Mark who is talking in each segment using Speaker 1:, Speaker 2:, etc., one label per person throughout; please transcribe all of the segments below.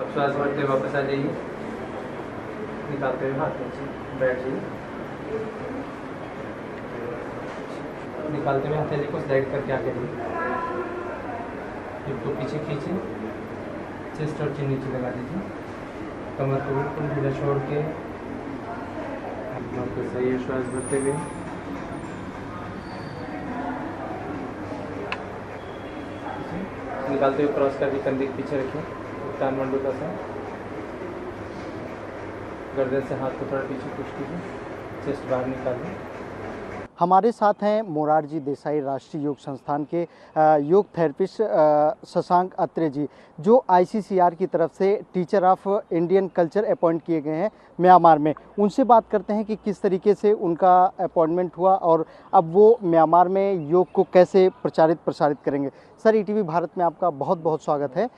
Speaker 1: अब श्वास भरते हुए वापस आ जाइए, निकालते हुए हाथ नीचे बैठ जाइए, निकालते हुए हथेली को स्लाइड करके आगे जाइए, हिप को पीछे खींचिए, चेस्ट और चिन नीचे लगा दीजिए, कमर को बिल्कुल ढीला छोड़ के वापस आइए श्वास भरते हुए। निकालते हुए क्रॉस करके कंधे के पीछे रखिए, उत्तान मंडूकासन। गर्दन से हाथ को थोड़ा पीछे पुश कीजिए, चेस्ट बाहर निकालिए।
Speaker 2: हमारे साथ हैं मोरारजी देसाई राष्ट्रीय योग संस्थान के योग थेरेपिस्ट शशांक अत्रे जी, जो आईसीसीआर की तरफ से teacher of Indian culture appoint किए गए हैं म्यांमार में। उनसे बात करते हैं कि किस तरीके से उनका अपॉइंटमेंट हुआ और अब वो म्यांमार में योग को कैसे प्रसारित करेंगे। सर, ईटीवी भारत में आपका बहुत बहुत स्वागत है।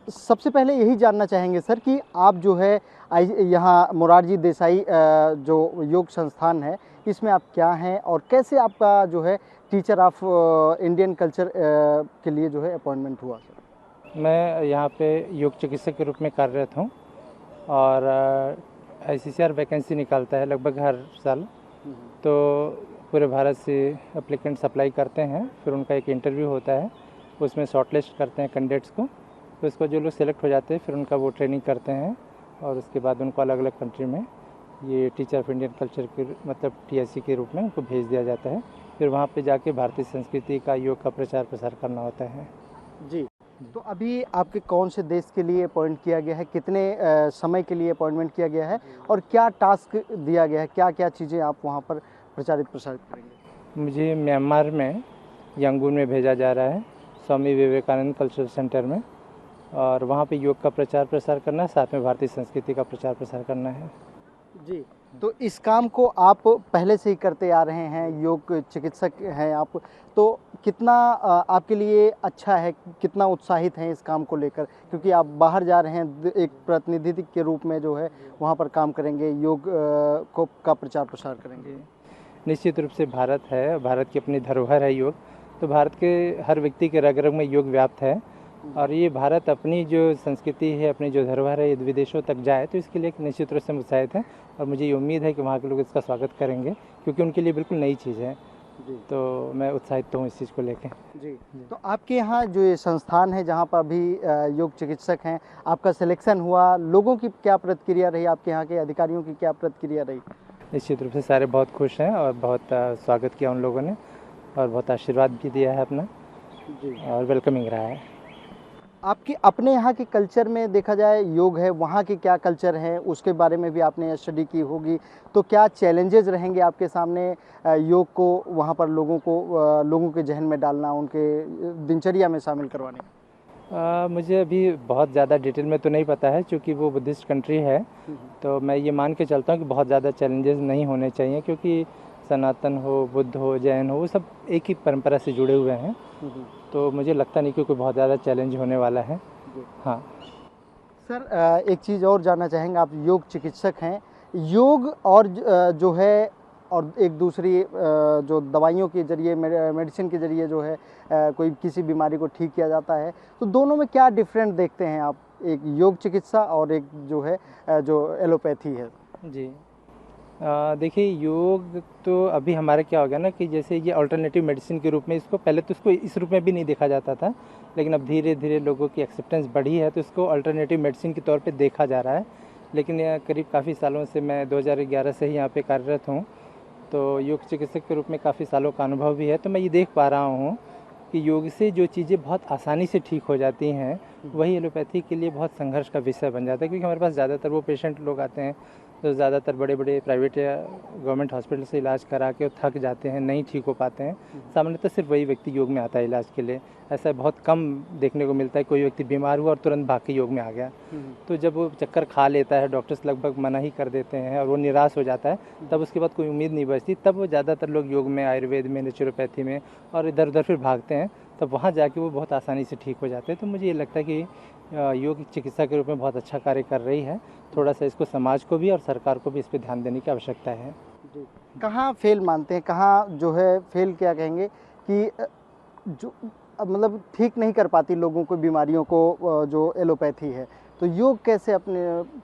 Speaker 2: सबसे पहले यही जानना चाहेंगे सर कि आप जो है यहाँ मोरारजी देसाई जो योग संस्थान है, इसमें आप क्या हैं और कैसे आपका जो है टीचर ऑफ इंडियन कल्चर के लिए जो है अपॉइंटमेंट हुआ सर?
Speaker 3: मैं यहाँ पे योग चिकित्सक के रूप में कार्यरत हूँ और आईसीसीआर वैकेंसी निकालता है लगभग हर साल। तो पूरे भारत से एप्लीकेंट्स अप्लाई करते हैं, फिर उनका एक इंटरव्यू होता है, उसमें शॉर्टलिस्ट करते हैं कैंडिडेट्स को। तो उसको जो लोग सेलेक्ट हो जाते हैं फिर उनका वो ट्रेनिंग करते हैं और उसके बाद उनको अलग अलग कंट्री में ये टीचर ऑफ इंडियन कल्चर के मतलब टीआईसी के रूप में उनको भेज दिया जाता है। फिर वहाँ पे जाके भारतीय संस्कृति का योग का प्रचार प्रसार करना होता है।
Speaker 2: जी, तो अभी आपके कौन से देश के लिए अपॉइंट किया गया है, कितने समय के लिए अपॉइंटमेंट किया गया है और क्या टास्क दिया गया है, क्या क्या चीज़ें आप वहाँ पर प्रसारित करेंगे?
Speaker 3: मुझे म्यांमार में यांगून में भेजा जा रहा है, स्वामी विवेकानंद कल्चरल सेंटर में, और वहाँ पे योग का प्रचार प्रसार करना है, साथ में भारतीय संस्कृति का प्रचार प्रसार करना है।
Speaker 2: जी, तो इस काम को आप पहले से ही करते आ रहे हैं, योग चिकित्सक हैं आप, तो कितना आपके लिए अच्छा है, कितना उत्साहित हैं इस काम को लेकर? क्योंकि आप बाहर जा रहे हैं, एक प्रतिनिधि के रूप में जो है वहाँ पर काम करेंगे, योग का प्रचार प्रसार करेंगे।
Speaker 3: निश्चित रूप से भारत है, भारत की अपनी धरोहर है योग, तो भारत के हर व्यक्ति के रग रग में योग व्याप्त है और ये भारत अपनी जो संस्कृति है, अपनी जो धरोहर है, ये विदेशों तक जाए, तो इसके लिए निश्चित रूप से उत्साहित है और मुझे ये उम्मीद है कि वहाँ के लोग इसका स्वागत करेंगे क्योंकि उनके लिए बिल्कुल नई चीज़ है। जी, तो मैं उत्साहित हूँ इस चीज़ को लेकर।
Speaker 2: जी, तो आपके यहाँ जो ये संस्थान है जहाँ पर अभी योग चिकित्सक हैं, आपका सिलेक्शन हुआ, लोगों की क्या प्रतिक्रिया रही, आपके यहाँ के अधिकारियों की क्या प्रतिक्रिया रही?
Speaker 3: निश्चित रूप से सारे बहुत खुश हैं और बहुत स्वागत किया उन लोगों ने और बहुत आशीर्वाद भी दिया है अपना। जी, और वेलकमिंग रहा है।
Speaker 2: आपके अपने यहाँ के कल्चर में देखा जाए योग है, वहाँ के क्या कल्चर है उसके बारे में भी आपने स्टडी की होगी, तो क्या चैलेंजेस रहेंगे आपके सामने योग को वहाँ पर लोगों के जहन में डालना, उनके दिनचर्या में शामिल करवाने?
Speaker 3: मुझे अभी बहुत ज़्यादा डिटेल में तो नहीं पता है क्योंकि वो बुद्धिस्ट कंट्री है, तो मैं ये मान के चलता हूँ कि बहुत ज़्यादा चैलेंजेस नहीं होने चाहिए क्योंकि सनातन हो, बुद्ध हो, जैन हो, वो सब एक ही परंपरा से जुड़े हुए हैं, तो मुझे लगता नहीं कि कोई बहुत ज़्यादा चैलेंज होने वाला है। हाँ
Speaker 2: सर, एक चीज़ और जानना चाहेंगे, आप योग चिकित्सक हैं, योग और जो है और एक दूसरी जो दवाइयों के जरिए मेडिसिन के जरिए जो है कोई किसी बीमारी को ठीक किया जाता है, तो दोनों में क्या डिफरेंट देखते हैं आप, एक योग चिकित्सा और एक जो है जो एलोपैथी है?
Speaker 3: जी, देखिए योग तो अभी हमारा क्या हो गया ना कि जैसे ये अल्टरनेटिव मेडिसिन के रूप में इसको पहले तो इसको इस रूप में भी नहीं देखा जाता था, लेकिन अब धीरे धीरे लोगों की एक्सेप्टेंस बढ़ी है तो इसको अल्टरनेटिव मेडिसिन के तौर पे देखा जा रहा है। लेकिन करीब काफ़ी सालों से, मैं 2011 से ही यहाँ पे कार्यरत हूँ, तो योग चिकित्सक के रूप में काफ़ी सालों का अनुभव भी है, तो मैं ये देख पा रहा हूँ कि योग से जो चीज़ें बहुत आसानी से ठीक हो जाती हैं वही एलोपैथी के लिए बहुत संघर्ष का विषय बन जाता है क्योंकि हमारे पास ज़्यादातर वो पेशेंट लोग आते हैं तो ज़्यादातर बड़े बड़े प्राइवेट या गवर्नमेंट हॉस्पिटल से इलाज करा के थक जाते हैं, नहीं ठीक हो पाते हैं। सामान्यतः सिर्फ वही व्यक्ति योग में आता है इलाज के लिए, ऐसा बहुत कम देखने को मिलता है कोई व्यक्ति बीमार हुआ और तुरंत भाग के योग में आ गया। तो जब वो चक्कर खा लेता है, डॉक्टर्स लगभग मना ही कर देते हैं और वो निराश हो जाता है, तब उसके बाद कोई उम्मीद नहीं बचती, तब वो ज़्यादातर लोग योग में, आयुर्वेद में, नेचुरोपैथी में और इधर उधर फिर भागते हैं, तब वहाँ जाके वो बहुत आसानी से ठीक हो जाते हैं। तो मुझे ये लगता है कि योग चिकित्सा के रूप में बहुत अच्छा कार्य कर रही है। थोड़ा सा इसको समाज को भी और सरकार को भी इस पर ध्यान देने की आवश्यकता है।
Speaker 2: जी, कहाँ फेल मानते हैं, कहाँ जो है फेल क्या कहेंगे कि जो मतलब ठीक नहीं कर पाती लोगों को बीमारियों को जो एलोपैथी है, तो योग कैसे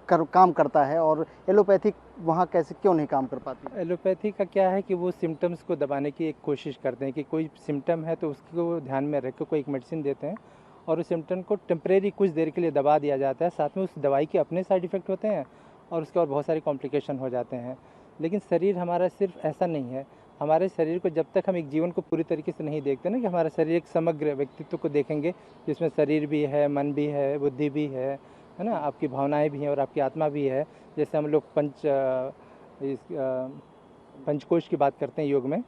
Speaker 2: काम करता है और एलोपैथिक वहाँ कैसे क्यों नहीं काम कर पाती?
Speaker 3: एलोपैथी का क्या है कि वो सिम्टम्स को दबाने की एक कोशिश करते हैं कि कोई सिम्टम है तो उसको ध्यान में रख के कोई एक मेडिसिन देते हैं और उस सिम्टम को टेम्परेरी कुछ देर के लिए दबा दिया जाता है। साथ में उस दवाई के अपने साइड इफ़ेक्ट होते हैं और उसके और बहुत सारे कॉम्प्लिकेशन हो जाते हैं। लेकिन शरीर हमारा सिर्फ ऐसा नहीं है। हमारे शरीर को जब तक हम एक जीवन को पूरी तरीके से नहीं देखते ना कि हमारा शरीर एक समग्र व्यक्तित्व को देखेंगे जिसमें शरीर भी है, मन भी है, बुद्धि भी है ना, आपकी भावनाएं भी हैं और आपकी आत्मा भी है। जैसे हम लोग पंचकोश की बात करते हैं योग में,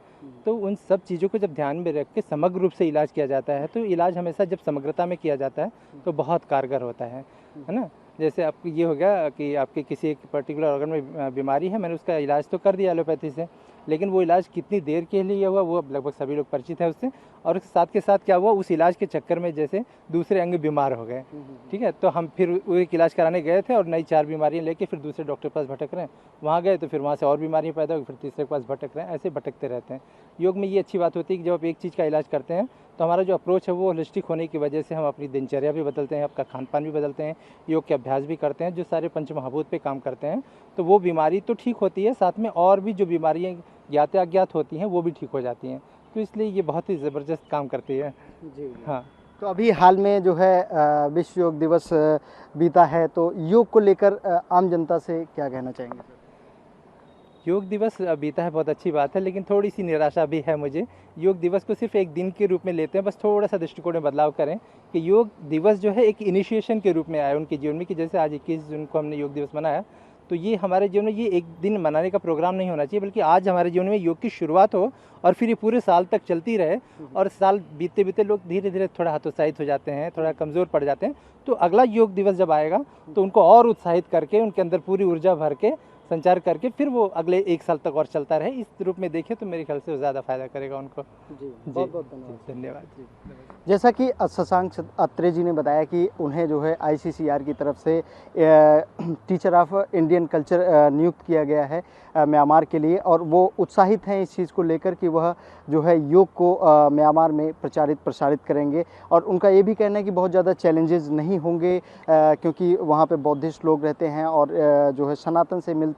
Speaker 3: तो उन सब चीज़ों को जब ध्यान में रख के समग्र रूप से इलाज किया जाता है तो इलाज हमेशा जब समग्रता में किया जाता है तो बहुत कारगर होता है ना। जैसे आपको ये हो गया कि आपके किसी एक पर्टिकुलर ऑर्गन में बीमारी है, मैंने उसका इलाज तो कर दिया एलोपैथी से, लेकिन वो इलाज कितनी देर के लिए हुआ वो लगभग सभी लोग परिचित हैं उससे। और साथ के साथ क्या हुआ, उस इलाज के चक्कर में जैसे दूसरे अंग बीमार हो गए, ठीक है, तो हम फिर वो एक इलाज कराने गए थे और नई 4 बीमारियां लेके फिर दूसरे डॉक्टर के पास भटक रहे हैं। वहाँ गए तो फिर वहाँ से और बीमारियां पैदा हो, फिर तीसरे के पास भटक रहे हैं, ऐसे भटकते रहते हैं। योग में ये अच्छी बात होती है कि जब आप एक चीज़ का इलाज करते हैं तो हमारा जो अप्रोच है वो होलिस्टिक होने की वजह से हम अपनी दिनचर्या भी बदलते हैं, आपका खान पान भी बदलते हैं, योग के अभ्यास भी करते हैं जो सारे पंचमहाभूत पे काम करते हैं। तो वो बीमारी तो ठीक होती है, साथ में और भी जो बीमारियाँ ज्ञात या अज्ञात होती हैं वो भी ठीक हो जाती हैं। तो इसलिए ये बहुत ही ज़बरदस्त काम करती है
Speaker 2: जी।
Speaker 3: हाँ।
Speaker 2: तो अभी हाल में जो है विश्व योग दिवस बीता है, तो योग को लेकर आम जनता से क्या कहना चाहेंगे सर?
Speaker 3: योग दिवस बीता है, बहुत अच्छी बात है, लेकिन थोड़ी सी निराशा भी है मुझे। योग दिवस को सिर्फ एक दिन के रूप में लेते हैं, बस थोड़ा सा दृष्टिकोण में बदलाव करें कि योग दिवस जो है एक इनिशिएशन के रूप में आया उनके जीवन में, कि जैसे आज 21 जून को हमने योग दिवस मनाया, तो ये हमारे जीवन में ये एक दिन मनाने का प्रोग्राम नहीं होना चाहिए, बल्कि आज हमारे जीवन में योग की शुरुआत हो और फिर ये पूरे साल तक चलती रहे। और साल बीतते बीतते लोग धीरे धीरे थोड़ा हतोत्साहित हो जाते हैं, थोड़ा कमज़ोर पड़ जाते हैं, तो अगला योग दिवस जब आएगा तो उनको और उत्साहित करके उनके अंदर पूरी ऊर्जा भर के संचार करके फिर वो अगले 1 साल तक और चलता रहे, इस रूप में देखें तो मेरे ख्याल से वो ज़्यादा फायदा करेगा उनको।
Speaker 2: जी, बहुत बहुत
Speaker 3: धन्यवाद।
Speaker 2: जैसा कि शशांक अत्रे जी ने बताया कि उन्हें जो है ICCR की तरफ से टीचर ऑफ इंडियन कल्चर नियुक्त किया गया है म्यांमार के लिए, और वो उत्साहित हैं इस चीज़ को लेकर कि वह जो है योग को म्यांमार में प्रसारित करेंगे। और उनका ये भी कहना है कि बहुत ज़्यादा चैलेंजेस नहीं होंगे क्योंकि वहाँ पे बौद्धिस्ट लोग रहते हैं और जो है सनातन से मिलते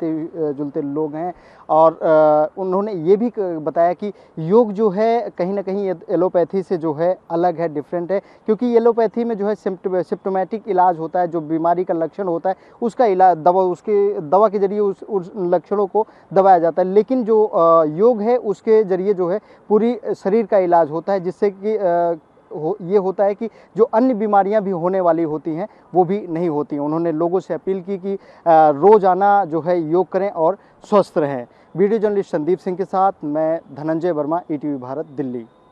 Speaker 2: जुलते लोग हैं। और उन्होंने ये भी बताया कि योग जो है कहीं ना कहीं एलोपैथी से जो है अलग है, डिफरेंट है, क्योंकि एलोपैथी में जो है सिम्प्टोमेटिक इलाज होता है, जो बीमारी का लक्षण होता है उसका इलाज दवा के जरिए उस लक्षणों को दबाया जाता है। लेकिन जो योग है उसके जरिए जो है पूरी शरीर का इलाज होता है, जिससे कि ये होता है कि जो अन्य बीमारियां भी होने वाली होती हैं वो भी नहीं होती हैं। उन्होंने लोगों से अपील की कि रोज़ाना जो है योग करें और स्वस्थ रहें। वीडियो जर्नलिस्ट संदीप सिंह के साथ मैं धनंजय वर्मा, ETV भारत, दिल्ली।